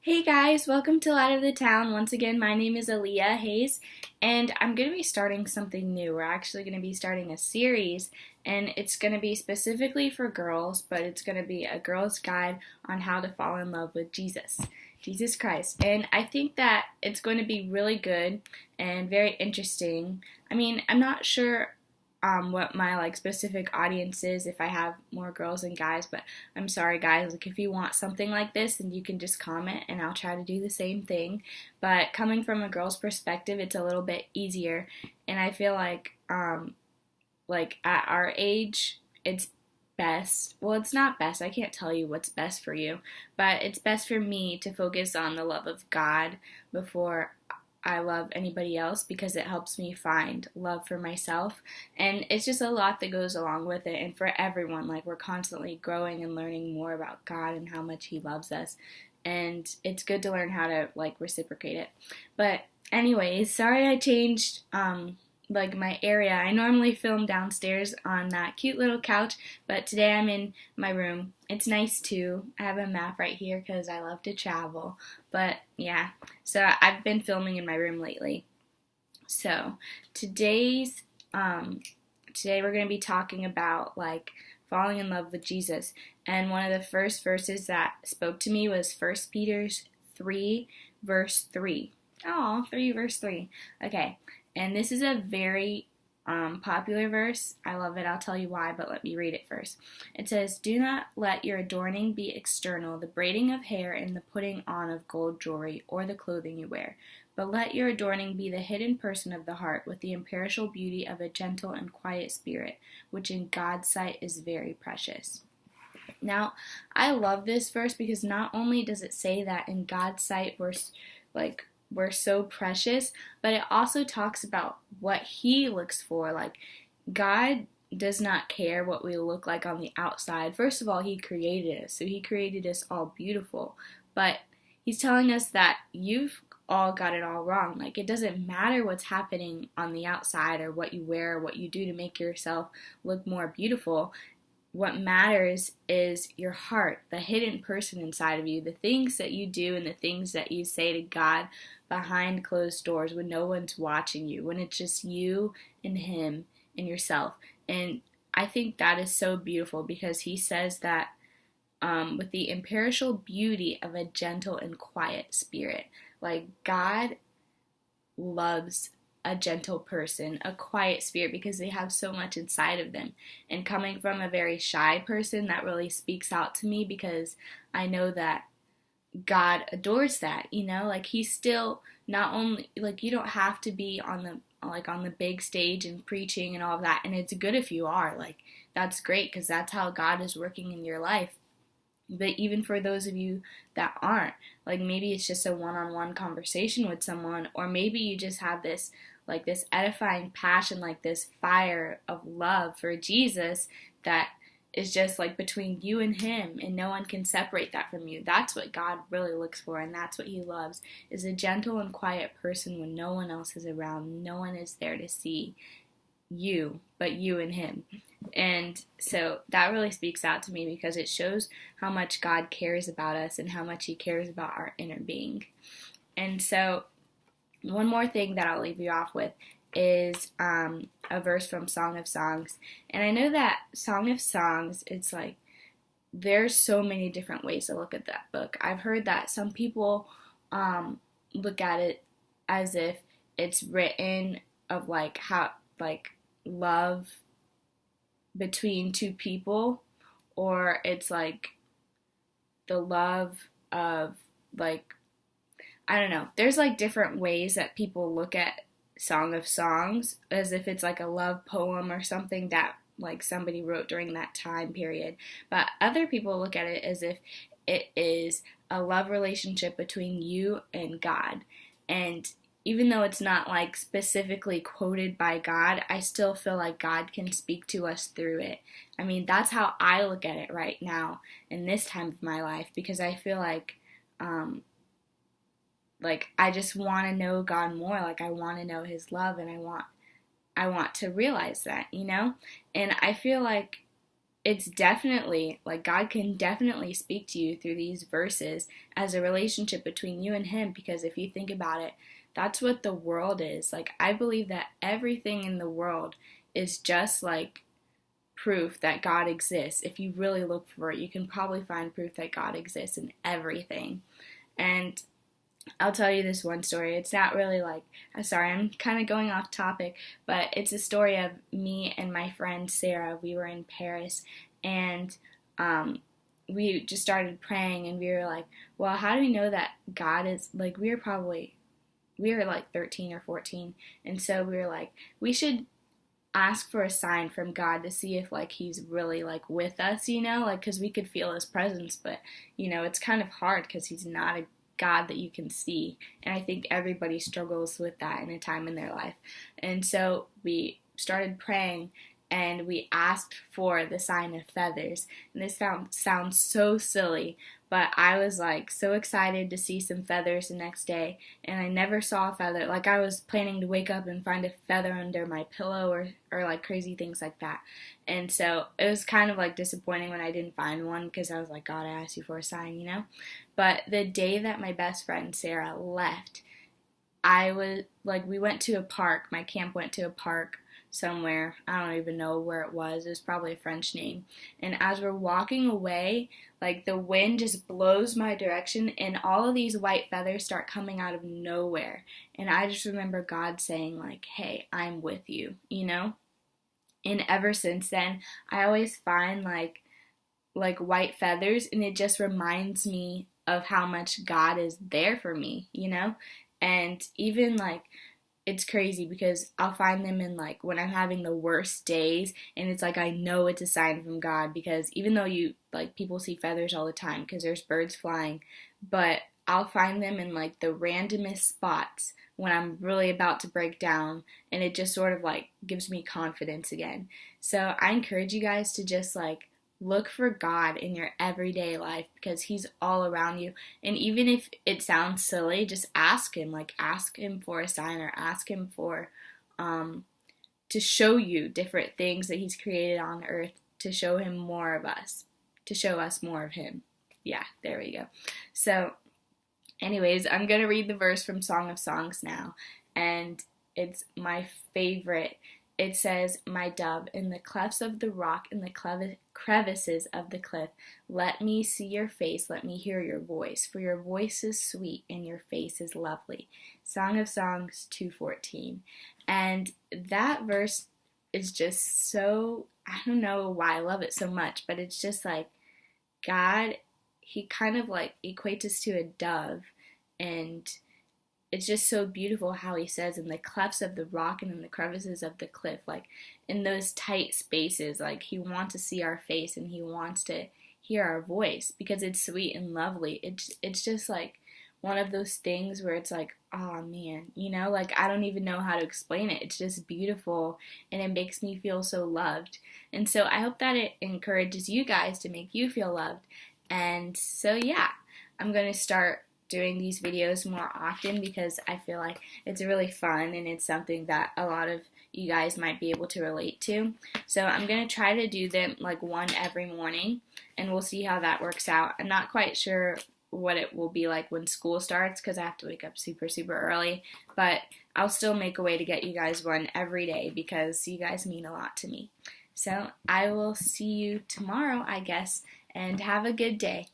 Hey guys, welcome to Light of the Town. Once again, my name is Aaliyah Hayes, and I'm going to be starting something new. We're actually going to be starting a series, and it's going to be specifically for girls, but it's going to be a girl's guide on how to fall in love with Jesus Christ. And I think that it's going to be really good and very interesting. I'm not sure what my specific audience is if I have more girls than guys, but I'm sorry guys, if you want something like this, then you can just comment and I'll try to do the same thing. But coming from a girl's perspective, it's a little bit easier, and I feel like at our age, it's best. Well, it's not best. I can't tell you what's best for you, but it's best for me to focus on the love of God before I love anybody else, because it helps me find love for myself. And it's just a lot that goes along with it. And for everyone, we're constantly growing and learning more about God and how much He loves us. And it's good to learn how to reciprocate it. But anyways, sorry I changed my area. I normally film downstairs on that cute little couch, but today I'm in my room. It's nice too. I have a map right here because I love to travel. But yeah, so I've been filming in my room lately. So today we're going to be talking about falling in love with Jesus. And one of the first verses that spoke to me was 1 Peter 3 verse 3. Oh, 3 verse 3. Okay. And this is a very popular verse. I love it. I'll tell you why, but let me read it first. It says, "Do not let your adorning be external, the braiding of hair and the putting on of gold jewelry or the clothing you wear, but let your adorning be the hidden person of the heart with the imperishable beauty of a gentle and quiet spirit, which in God's sight is very precious." Now, I love this verse because not only does it say that in God's sight we're so precious, but it also talks about what He looks for. God does not care what we look like on the outside. First of all, He created us, so He created us all beautiful. But He's telling us that you've all got it all wrong. It doesn't matter what's happening on the outside or what you wear or what you do to make yourself look more beautiful. What matters is your heart, the hidden person inside of you, the things that you do and the things that you say to God behind closed doors when no one's watching you, when it's just you and Him and yourself. And I think that is so beautiful because He says that with the imperishable beauty of a gentle and quiet spirit. God loves a gentle person, a quiet spirit, because they have so much inside of them. And coming from a very shy person, that really speaks out to me because I know that God adores that, He's still not only, you don't have to be on the big stage and preaching and all of that, and it's good if you are, that's great because that's how God is working in your life. But even for those of you that aren't, maybe it's just a one-on-one conversation with someone, or maybe you just have this this edifying passion, this fire of love for Jesus that is just between you and Him, and no one can separate that from you. That's what God really looks for, and that's what He loves, is a gentle and quiet person when no one else is around, no one is there to see you but you and Him. And so that really speaks out to me because it shows how much God cares about us and how much He cares about our inner being. And so one more thing that I'll leave you off with is a verse from Song of Songs. And I know that Song of Songs, it's there's so many different ways to look at that book. I've heard that some people look at it as if it's written of how love between two people, or it's the love of I don't know. There's different ways that people look at Song of Songs, as if it's a love poem or something that somebody wrote during that time period. But other people look at it as if it is a love relationship between you and God. And even though it's not specifically quoted by God, I still feel like God can speak to us through it. That's how I look at it right now in this time of my life, because I feel I just want to know God more. I want to know His love, and I want to realize that, And I feel it's definitely like God can definitely speak to you through these verses as a relationship between you and Him, because if you think about it, that's what the world is. Like, I believe that everything in the world is just like proof that God exists. If you really look for it, you can probably find proof that God exists in everything. And I'll tell you this one story. It's not really like, I'm sorry, I'm kind of going off topic, but it's a story of me and my friend Sarah. We were in Paris, and we just started praying, and we were like, well, how do we know that God is, like, we were like 13 or 14, and so we were like, we should ask for a sign from God to see if like He's really like with us, you know, like, because we could feel His presence, but you know, it's kind of hard because He's not a God that you can see. And I think everybody struggles with that in a time in their life. And so we started praying, and we asked for the sign of feathers. And this sounds so silly, but I was like so excited to see some feathers the next day, and I never saw a feather. Like, I was planning to wake up and find a feather under my pillow, or like crazy things like that. And so it was kind of like disappointing when I didn't find one, because I was like, God, I asked you for a sign, you know? But the day that my best friend Sarah left, I was like, we went to a park. My camp went to a park somewhere. I don't even know where it was. It was probably a French name. And as we're walking away, like, the wind just blows my direction, and all of these white feathers start coming out of nowhere. And I just remember God saying, like, hey, I'm with you, you know? And ever since then, I always find like white feathers, and it just reminds me of how much God is there for me, you know? And even like, it's crazy because I'll find them in like when I'm having the worst days, and it's like I know it's a sign from God, because even though you like, people see feathers all the time because there's birds flying, but I'll find them in like the randomest spots when I'm really about to break down, and it just sort of like gives me confidence again. So I encourage you guys to just like look for God in your everyday life, because He's all around you. And even if it sounds silly, just ask Him. Like, ask Him for a sign, or ask Him for to show you different things that He's created on earth, to show Him more of us, to show us more of Him. Yeah, there we go. So anyways, I'm going to read the verse from Song of Songs now, and it's my favorite. It says, my dove, in the clefts of the rock, in the crevices of the cliff, let me see your face, let me hear your voice, for your voice is sweet and your face is lovely. Song of Songs 2:14. And that verse is just so, I don't know why I love it so much, but it's just like God, He kind of like equates us to a dove, and it's just so beautiful how He says, in the clefts of the rock and in the crevices of the cliff, like in those tight spaces, like He wants to see our face, and He wants to hear our voice, because it's sweet and lovely. It's just like one of those things where it's like, oh man, you know, like I don't even know how to explain it. It's just beautiful, and it makes me feel so loved. And so I hope that it encourages you guys to make you feel loved. And so yeah, I'm going to start doing these videos more often, because I feel like it's really fun, and it's something that a lot of you guys might be able to relate to. So I'm going to try to do them like one every morning, and we'll see how that works out. I'm not quite sure what it will be like when school starts, because I have to wake up super early, but I'll still make a way to get you guys one every day, because you guys mean a lot to me. So I will see you tomorrow, I guess, and have a good day.